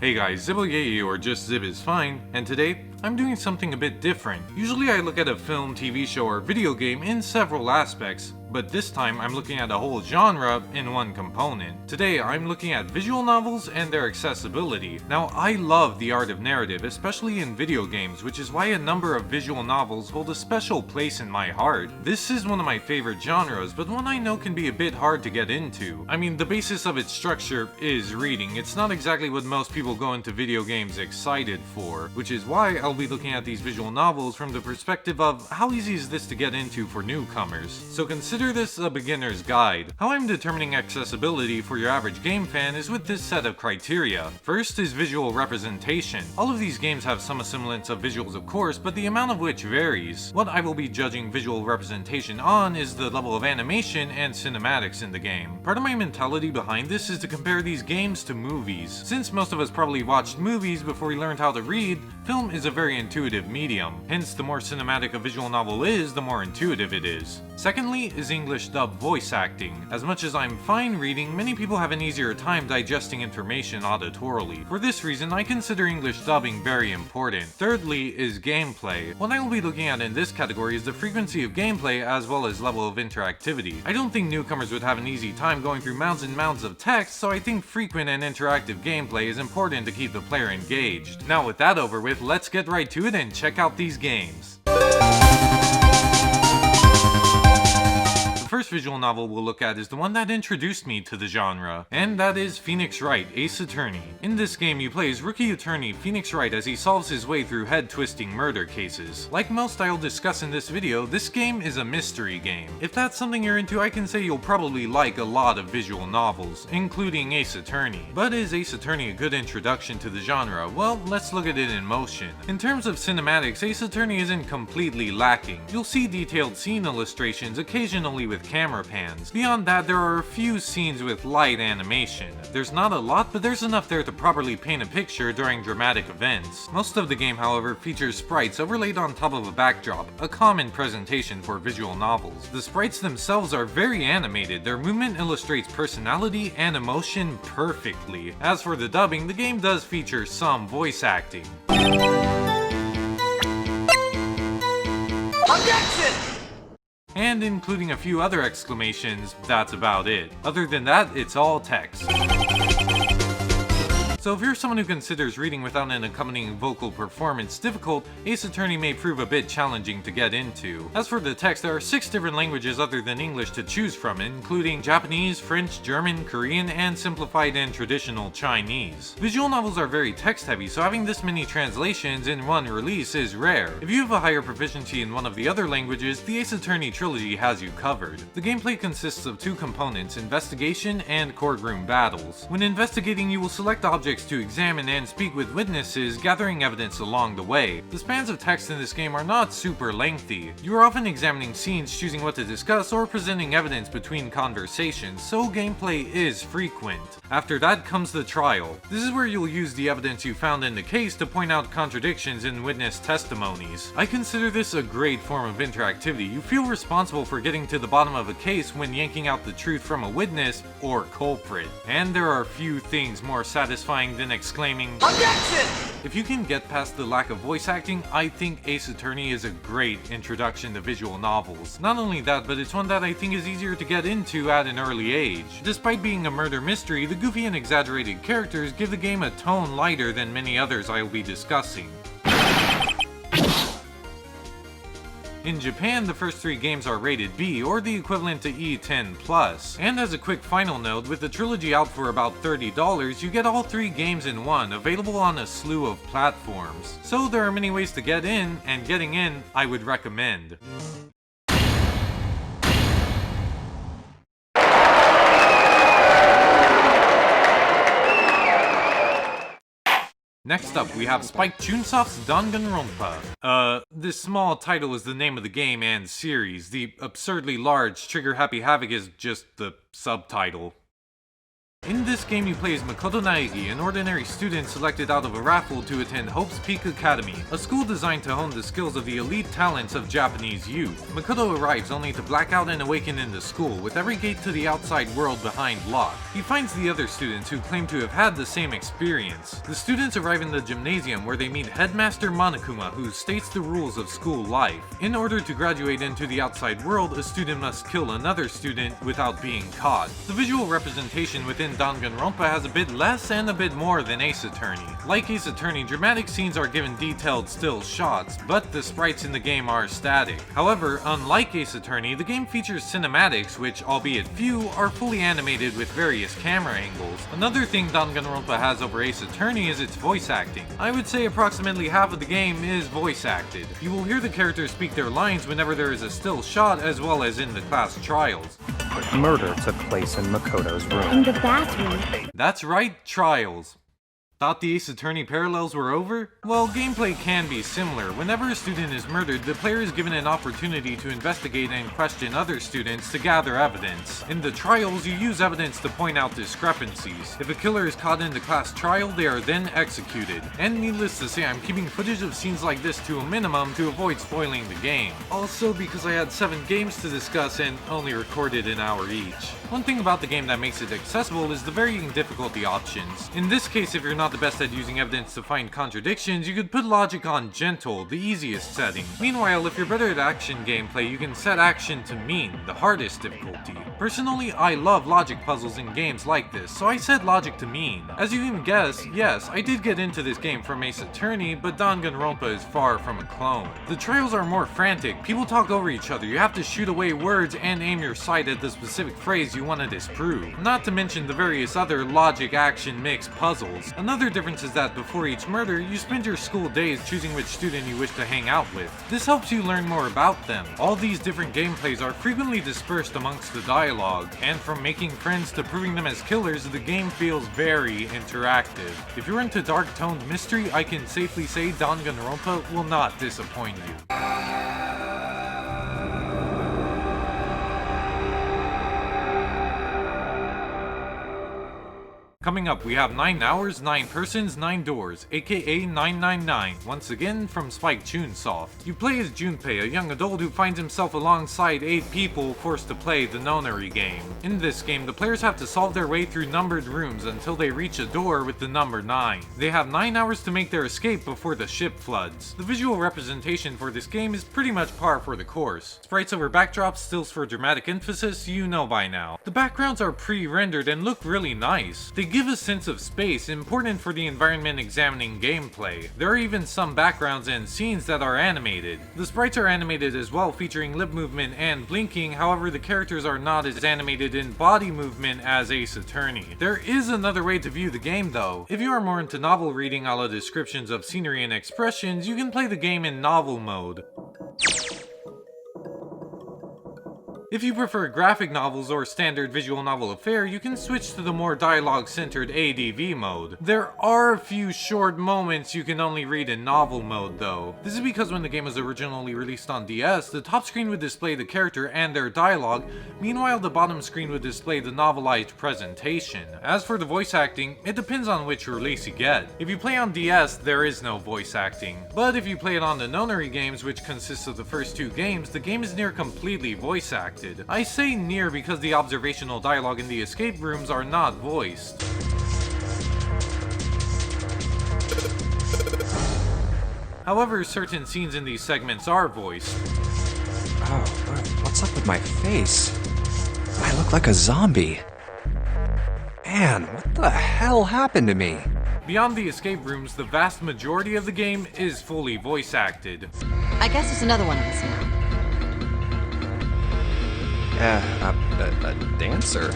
Hey guys, Zibboyeye or just Zib is fine, and today, I'm doing something a bit different. Usually I look at a film, TV show, or video game in several aspects, but this time I'm looking at a whole genre in one component. Today I'm looking at visual novels and their accessibility. Now I love the art of narrative, especially in video games, which is why a number of visual novels hold a special place in my heart. This is one of my favorite genres, but one I know can be a bit hard to get into. I mean, the basis of its structure is reading. It's not exactly what most people go into video games excited for, which is why I'll be looking at these visual novels from the perspective of how easy is this to get into for newcomers. So consider this a beginner's guide. How I'm determining accessibility for your average game fan is with this set of criteria. First is visual representation. All of these games have some semblance of visuals of course, but the amount of which varies. What I will be judging visual representation on is the level of animation and cinematics in the game. Part of my mentality behind this is to compare these games to movies. Since most of us probably watched movies before we learned how to read, film is a very intuitive medium. Hence, the more cinematic a visual novel is, the more intuitive it is. Secondly is English dub voice acting. As much as I'm fine reading, many people have an easier time digesting information auditorily. For this reason, I consider English dubbing very important. Thirdly is gameplay. What I will be looking at in this category is the frequency of gameplay as well as level of interactivity. I don't think newcomers would have an easy time going through mounds and mounds of text, so I think frequent and interactive gameplay is important to keep the player engaged. Now with that over with, let's get right to it and check out these games. The first visual novel we'll look at is the one that introduced me to the genre, and that is Phoenix Wright, Ace Attorney. In this game, you play as rookie attorney Phoenix Wright as he solves his way through head-twisting murder cases. Like most I'll discuss in this video, this game is a mystery game. If that's something you're into, I can say you'll probably like a lot of visual novels, including Ace Attorney. But is Ace Attorney a good introduction to the genre? Well, let's look at it in motion. In terms of cinematics, Ace Attorney isn't completely lacking. You'll see detailed scene illustrations, occasionally with camera pans. Beyond that, there are a few scenes with light animation. There's not a lot, but there's enough there to properly paint a picture during dramatic events. Most of the game, however, features sprites overlaid on top of a backdrop, a common presentation for visual novels. The sprites themselves are very animated. Their movement illustrates personality and emotion perfectly. As for the dubbing, the game does feature some voice acting. Objection! And including a few other exclamations, that's about it. Other than that, it's all text. So if you're someone who considers reading without an accompanying vocal performance difficult, Ace Attorney may prove a bit challenging to get into. As for the text, there are 6 different languages other than English to choose from, including Japanese, French, German, Korean, and simplified and traditional Chinese. Visual novels are very text-heavy, so having this many translations in one release is rare. If you have a higher proficiency in one of the other languages, the Ace Attorney trilogy has you covered. The gameplay consists of 2 components, investigation and courtroom battles. When investigating, you will select objects to examine and speak with witnesses, gathering evidence along the way. The spans of text in this game are not super lengthy. You are often examining scenes, choosing what to discuss, or presenting evidence between conversations, so gameplay is frequent. After that comes the trial. This is where you'll use the evidence you found in the case to point out contradictions in witness testimonies. I consider this a great form of interactivity. You feel responsible for getting to the bottom of a case when yanking out the truth from a witness or culprit. And there are few things more satisfying than exclaiming, "Objection!" If you can get past the lack of voice acting, I think Ace Attorney is a great introduction to visual novels. Not only that, but it's one that I think is easier to get into at an early age. Despite being a murder mystery, the goofy and exaggerated characters give the game a tone lighter than many others I will be discussing. In Japan, the first 3 games are rated B, or the equivalent to E10+. And as a quick final note, with the trilogy out for about $30, you get all 3 games in one, available on a slew of platforms. So there are many ways to get in, and getting in, I would recommend. Next up, we have Spike Chunsoft's Danganronpa. This small title is the name of the game and series. The absurdly large Trigger Happy Havoc is just the subtitle. In this game you play as Makoto Naegi, an ordinary student selected out of a raffle to attend Hope's Peak Academy, a school designed to hone the skills of the elite talents of Japanese youth. Makoto arrives only to black out and awaken in the school, with every gate to the outside world behind locked. He finds the other students who claim to have had the same experience. The students arrive in the gymnasium where they meet Headmaster Monokuma, who states the rules of school life. In order to graduate into the outside world, a student must kill another student without being caught. The visual representation within Danganronpa has a bit less and a bit more than Ace Attorney. Like Ace Attorney, dramatic scenes are given detailed still shots, but the sprites in the game are static. However, unlike Ace Attorney, the game features cinematics which, albeit few, are fully animated with various camera angles. Another thing Danganronpa has over Ace Attorney is its voice acting. I would say approximately half of the game is voice acted. You will hear the characters speak their lines whenever there is a still shot, as well as in the class trials. Murder took place in Makoto's room. In the bathroom. That's right, trials. Thought the Ace Attorney parallels were over? Well, gameplay can be similar. Whenever a student is murdered, the player is given an opportunity to investigate and question other students to gather evidence. In the trials, you use evidence to point out discrepancies. If a killer is caught in the class trial, they are then executed. And needless to say, I'm keeping footage of scenes like this to a minimum to avoid spoiling the game. Also, because I had 7 games to discuss and only recorded an hour each. One thing about the game that makes it accessible is the varying difficulty options. In this case, if you're not the best at using evidence to find contradictions, you could put logic on gentle, the easiest setting. Meanwhile, if you're better at action gameplay, you can set action to mean, the hardest difficulty. Personally, I love logic puzzles in games like this, so I set logic to mean. As you can guess, yes, I did get into this game from Ace Attorney, but Danganronpa is far from a clone. The trials are more frantic, people talk over each other, you have to shoot away words and aim your sight at the specific phrase you want to disprove. Not to mention the various other logic-action mix puzzles. Another difference is that before each murder, you spend your school days choosing which student you wish to hang out with. This helps you learn more about them. All these different gameplays are frequently dispersed amongst the dialogue, and from making friends to proving them as killers, the game feels very interactive. If you're into dark-toned mystery, I can safely say Danganronpa will not disappoint you. Coming up, we have 9 hours, 9 persons, 9 doors, aka 999, once again from Spike Chunsoft. You play as Junpei, a young adult who finds himself alongside 8 people forced to play the nonary game. In this game, the players have to solve their way through numbered rooms until they reach a door with the number 9. They have 9 hours to make their escape before the ship floods. The visual representation for this game is pretty much par for the course. Sprites over backdrops, stills for dramatic emphasis, you know by now. The backgrounds are pre-rendered and look really nice. They give a sense of space important for the environment examining gameplay. There are even some backgrounds and scenes that are animated. The sprites are animated as well, featuring lip movement and blinking, however the characters are not as animated in body movement as Ace Attorney. There is another way to view the game though. If you are more into novel reading a la descriptions of scenery and expressions, you can play the game in novel mode. If you prefer graphic novels or standard visual novel affair, you can switch to the more dialogue-centered ADV mode. There are a few short moments you can only read in novel mode though. This is because when the game was originally released on DS, the top screen would display the character and their dialogue, meanwhile the bottom screen would display the novelized presentation. As for the voice acting, it depends on which release you get. If you play on DS, there is no voice acting. But if you play it on the nonary games, which consists of the first 2 games, the game is near completely voice acted. I say near because the observational dialogue in the escape rooms are not voiced. However, certain scenes in these segments are voiced. Oh, what's up with my face? I look like a zombie. Man, what the hell happened to me? Beyond the escape rooms, the vast majority of the game is fully voice acted. I guess there's another one of us now. A dancer?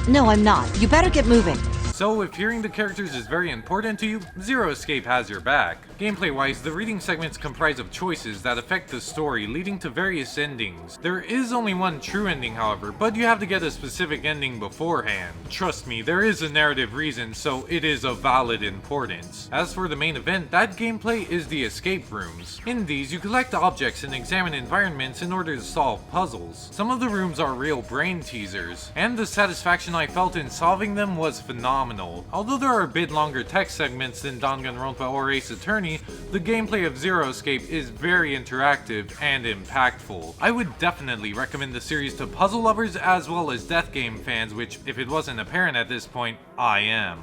No, I'm not. You better get moving. So if hearing the characters is very important to you, Zero Escape has your back. Gameplay-wise, the reading segments comprise of choices that affect the story, leading to various endings. There is only one true ending, however, but you have to get a specific ending beforehand. Trust me, there is a narrative reason, so it is of valid importance. As for the main event, that gameplay is the escape rooms. In these, you collect objects and examine environments in order to solve puzzles. Some of the rooms are real brain teasers, and the satisfaction I felt in solving them was phenomenal. Although there are a bit longer text segments than Danganronpa or Ace Attorney, the gameplay of Zero Escape is very interactive and impactful. I would definitely recommend the series to puzzle lovers as well as death game fans, which, if it wasn't apparent at this point, I am.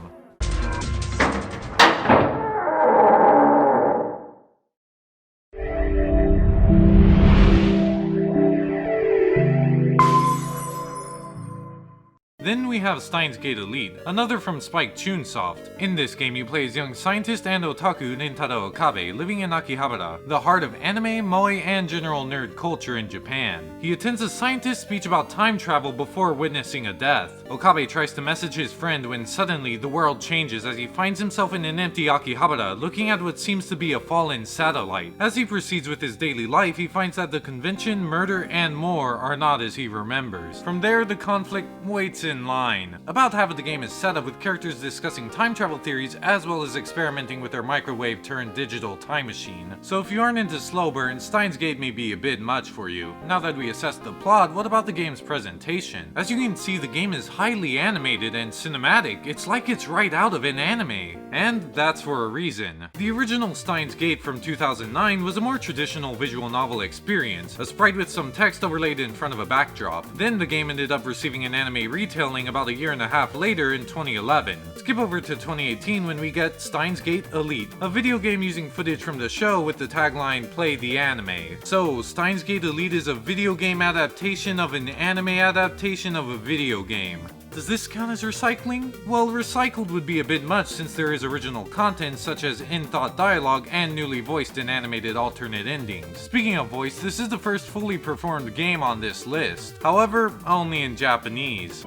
Then we have Steins Gate Elite, another from Spike Chunsoft. In this game, you play as young scientist and otaku Rintaro Okabe living in Akihabara, the heart of anime, moe, and general nerd culture in Japan. He attends a scientist speech about time travel before witnessing a death. Okabe tries to message his friend when suddenly the world changes as he finds himself in an empty Akihabara looking at what seems to be a fallen satellite. As he proceeds with his daily life, he finds that the convention, murder, and more are not as he remembers. From there, the conflict waits in line. About half of the game is set up with characters discussing time travel theories as well as experimenting with their microwave turned digital time machine. So if you aren't into slow burn, Steins Gate may be a bit much for you. Now that we assessed the plot, what about the game's presentation? As you can see, the game is highly animated and cinematic. It's like it's right out of an anime. And that's for a reason. The original Steins Gate from 2009 was a more traditional visual novel experience, a sprite with some text overlaid in front of a backdrop. Then the game ended up receiving an anime retailing about a year and a half later in 2011. Skip over to 2018 when we get Steins Gate Elite, a video game using footage from the show with the tagline "Play the Anime." So, Steins Gate Elite is a video game adaptation of an anime adaptation of a video game. Does this count as recycling? Well, recycled would be a bit much since there is original content such as in-thought dialogue and newly voiced and animated alternate endings. Speaking of voice, this is the first fully performed game on this list. However, only in Japanese.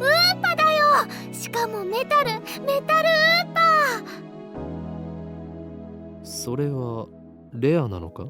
ウーパだよ。しかもメタルウーパ。それはレアなのか?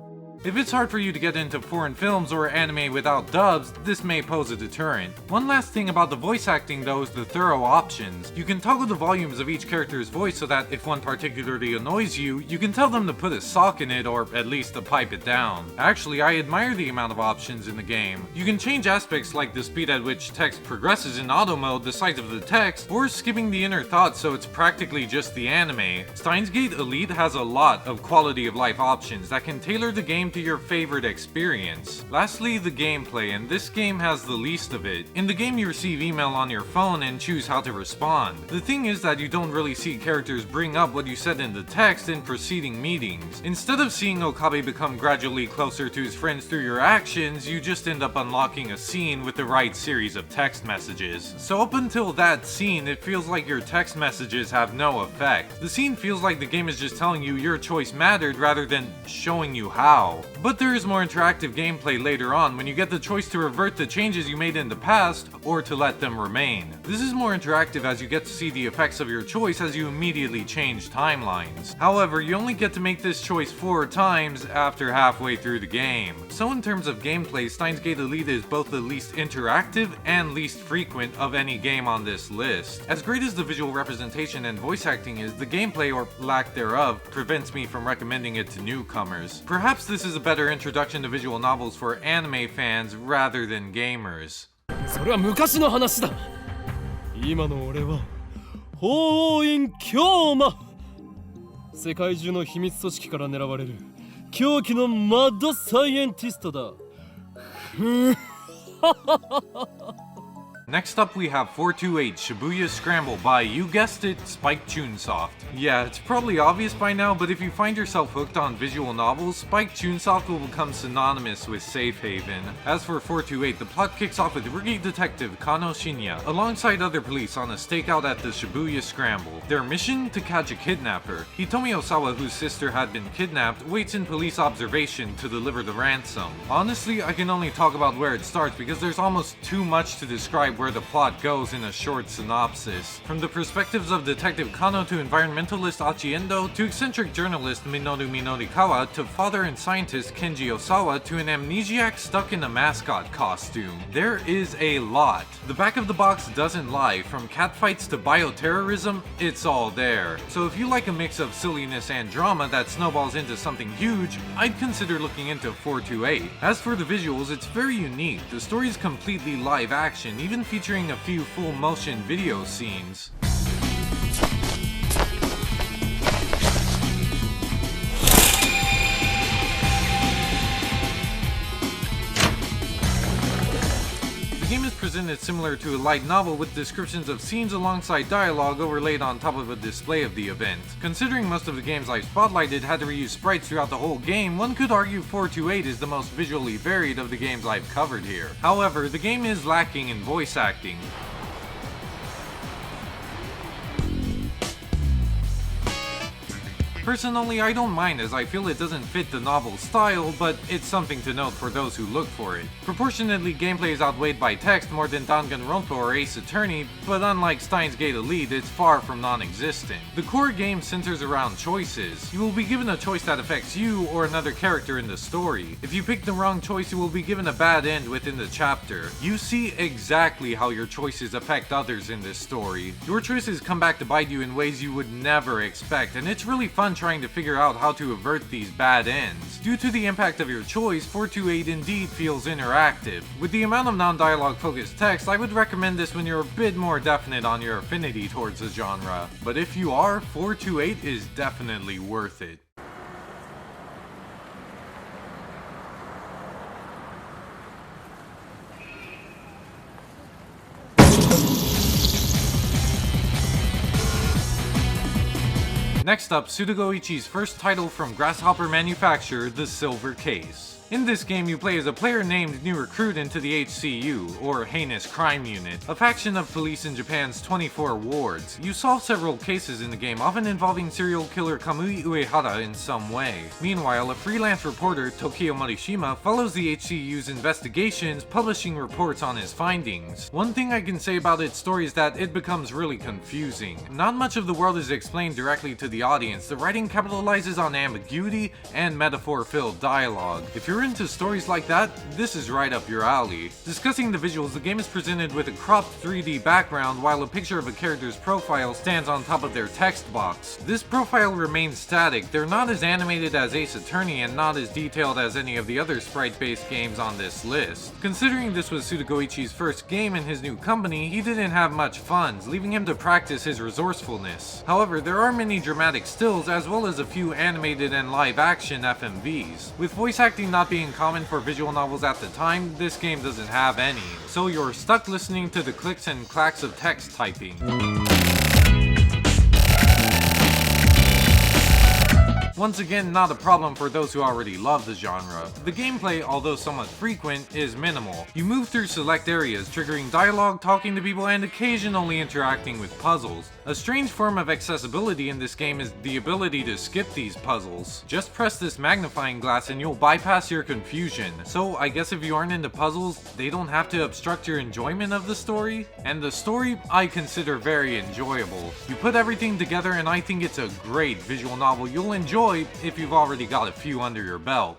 If it's hard for you to get into foreign films or anime without dubs, this may pose a deterrent. One last thing about the voice acting though is the thorough options. You can toggle the volumes of each character's voice so that if one particularly annoys you, you can tell them to put a sock in it or at least to pipe it down. Actually, I admire the amount of options in the game. You can change aspects like the speed at which text progresses in auto mode, the size of the text, or skipping the inner thought so it's practically just the anime. Steins Gate Elite has a lot of quality of life options that can tailor the game to your favorite experience. Lastly, the gameplay, and this game has the least of it. In the game you receive email on your phone and choose how to respond. The thing is that you don't really see characters bring up what you said in the text in preceding meetings. Instead of seeing Okabe become gradually closer to his friends through your actions, you just end up unlocking a scene with the right series of text messages. So up until that scene, it feels like your text messages have no effect. The scene feels like the game is just telling you your choice mattered rather than showing you how. But there is more interactive gameplay later on when you get the choice to revert the changes you made in the past or to let them remain. This is more interactive as you get to see the effects of your choice as you immediately change timelines. However, you only get to make this choice 4 times after halfway through the game. So in terms of gameplay, Steins Gate Elite is both the least interactive and least frequent of any game on this list. As great as the visual representation and voice acting is, the gameplay, or lack thereof, prevents me from recommending it to newcomers. Perhaps this is a better introduction to visual novels for anime fans rather than gamers. それは昔の話だ。今の俺は法院教魔。世界中の秘密組織から狙われる狂気のマッドサイエンティストだ。Next up we have 428 Shibuya Scramble by, you guessed it, Spike Chunsoft. Yeah, it's probably obvious by now, but if you find yourself hooked on visual novels, Spike Chunsoft will become synonymous with Safe Haven. As for 428, the plot kicks off with rookie detective Kano Shinya, alongside other police on a stakeout at the Shibuya Scramble. Their mission? To catch a kidnapper. Hitomi Osawa, whose sister had been kidnapped, waits in police observation to deliver the ransom. Honestly, I can only talk about where it starts because there's almost too much to describe where the plot goes in a short synopsis. From the perspectives of Detective Kano to environmentalist Achiendo to eccentric journalist Minoru Minorikawa to father and scientist Kenji Osawa to an amnesiac stuck in a mascot costume. There is a lot. The back of the box doesn't lie. From catfights to bioterrorism, it's all there. So if you like a mix of silliness and drama that snowballs into something huge, I'd consider looking into 428. As for the visuals, it's very unique. The story is completely live action, even featuring a few full motion video scenes. The game is presented similar to a light novel with descriptions of scenes alongside dialogue overlaid on top of a display of the event. Considering most of the games I've spotlighted had to reuse sprites throughout the whole game, one could argue 428 is the most visually varied of the games I've covered here. However, the game is lacking in voice acting. Personally, I don't mind as I feel it doesn't fit the novel's style, but it's something to note for those who look for it. Proportionately, gameplay is outweighed by text more than Danganronpa or Ace Attorney, but unlike Steins Gate Elite, it's far from non-existent. The core game centers around choices. You will be given a choice that affects you or another character in the story. If you pick the wrong choice, you will be given a bad end within the chapter. You see exactly how your choices affect others in this story. Your choices come back to bite you in ways you would never expect, and it's really fun trying to figure out how to avert these bad ends. Due to the impact of your choice, 428 indeed feels interactive. With the amount of non-dialogue focused text, I would recommend this when you're a bit more definite on your affinity towards the genre. But if you are, 428 is definitely worth it. Next up, Zibboyeye's first title from Grasshopper manufacturer, The Silver Case. In this game, you play as a player named New Recruit into the HCU, or Heinous Crime Unit, a faction of police in Japan's 24 wards. You solve several cases in the game, often involving serial killer Kamui Uehara in some way. Meanwhile, a freelance reporter, Tokio Morishima, follows the HCU's investigations, publishing reports on his findings. One thing I can say about its story is that it becomes really confusing. Not much of the world is explained directly to the audience. The writing capitalizes on ambiguity and metaphor-filled dialogue. If you're into stories like that, this is right up your alley. Discussing the visuals, the game is presented with a cropped 3D background while a picture of a character's profile stands on top of their text box. This profile remains static. They're not as animated as Ace Attorney and not as detailed as any of the other sprite-based games on this list. Considering this was Zibboyeye's first game in his new company, he didn't have much funds, leaving him to practice his resourcefulness. However, there are many dramatic stills as well as a few animated and live-action FMVs. With voice acting not being common for visual novels at the time, this game doesn't have any, so you're stuck listening to the clicks and clacks of text typing. Once again, not a problem for those who already love the genre. The gameplay, although somewhat frequent, is minimal. You move through select areas, triggering dialogue, talking to people, and occasionally interacting with puzzles. A strange form of accessibility in this game is the ability to skip these puzzles. Just press this magnifying glass and you'll bypass your confusion. So I guess if you aren't into puzzles, they don't have to obstruct your enjoyment of the story. And the story, I consider very enjoyable. You put everything together and I think it's a great visual novel you'll enjoy if you've already got a few under your belt.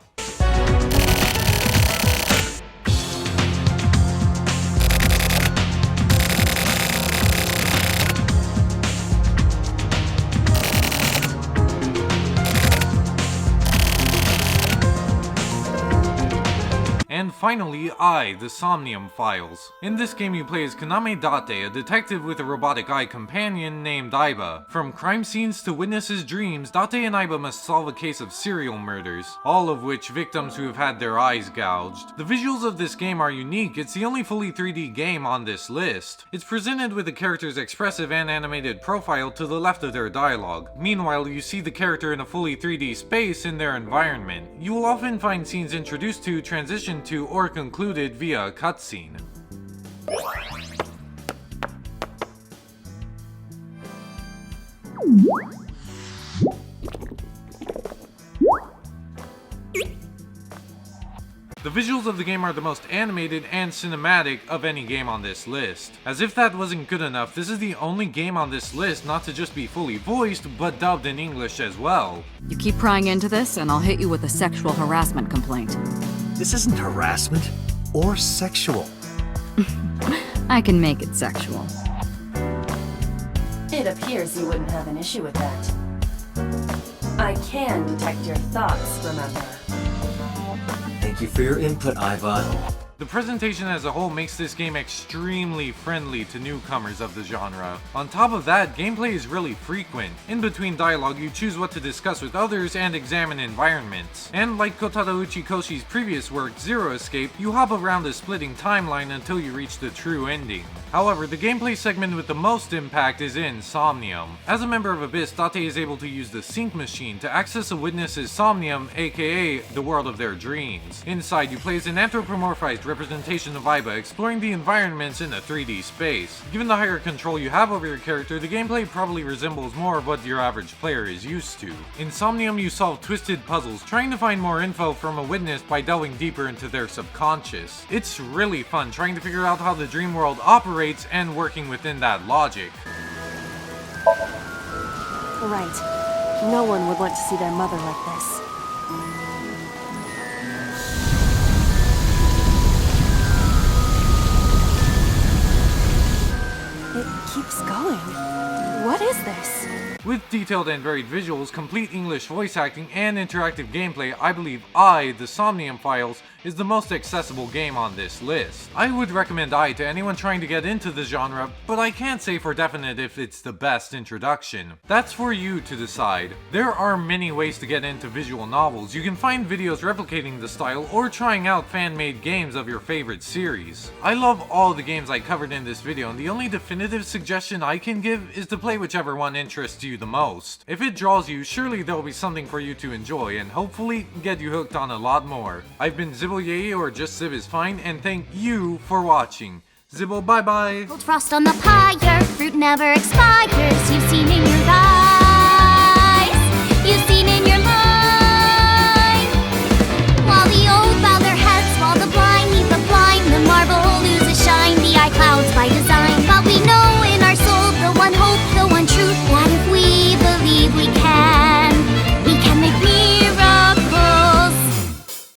And finally, the Somnium Files. In this game you play as Kaname Date, a detective with a robotic eye companion named Aiba. From crime scenes to witnesses' dreams, Date and Aiba must solve a case of serial murders, all of which victims who have had their eyes gouged. The visuals of this game are unique. It's the only fully 3D game on this list. It's presented with the character's expressive and animated profile to the left of their dialogue. Meanwhile, you see the character in a fully 3D space in their environment. You will often find scenes introduced to, transitioned to, or concluded via a cutscene. The visuals of the game are the most animated and cinematic of any game on this list. As if that wasn't good enough, this is the only game on this list not to just be fully voiced, but dubbed in English as well. You keep prying into this, and I'll hit you with a sexual harassment complaint. This isn't harassment or sexual. I can make it sexual. It appears you wouldn't have an issue with that. I can detect your thoughts, remember? Thank you for your input, Iva. The presentation as a whole makes this game extremely friendly to newcomers of the genre. On top of that, gameplay is really frequent. In between dialogue, you choose what to discuss with others and examine environments. And like Kotaro Uchikoshi's previous work, Zero Escape, you hop around the splitting timeline until you reach the true ending. However, the gameplay segment with the most impact is in Somnium. As a member of Abyss, Date is able to use the sync machine to access a witness's Somnium, aka the world of their dreams. Inside, you play as an anthropomorphized representation of Iba, exploring the environments in a 3D space. Given the higher control you have over your character, the gameplay probably resembles more of what your average player is used to. In Somnium, you solve twisted puzzles, trying to find more info from a witness by delving deeper into their subconscious. It's really fun trying to figure out how the dream world operates and working within that logic. Right. No one would want to see their mother like this. It keeps going. What is this? With detailed and varied visuals, complete English voice acting, and interactive gameplay, I believe the Somnium Files, is the most accessible game on this list. I would recommend to anyone trying to get into the genre, but I can't say for definite if it's the best introduction. That's for you to decide. There are many ways to get into visual novels. You can find videos replicating the style or trying out fan-made games of your favorite series. I love all the games I covered in this video, and the only definitive suggestion I can give is to play whichever one interests you the most. If it draws you, surely there'll be something for you to enjoy and hopefully get you hooked on a lot more. I've been Zibboyeye, or just Zib is fine, and thank you for watching. Zibbo, bye bye! Cold frost on the pyre, fruit never expires. You've seen in your eyes, you've seen in your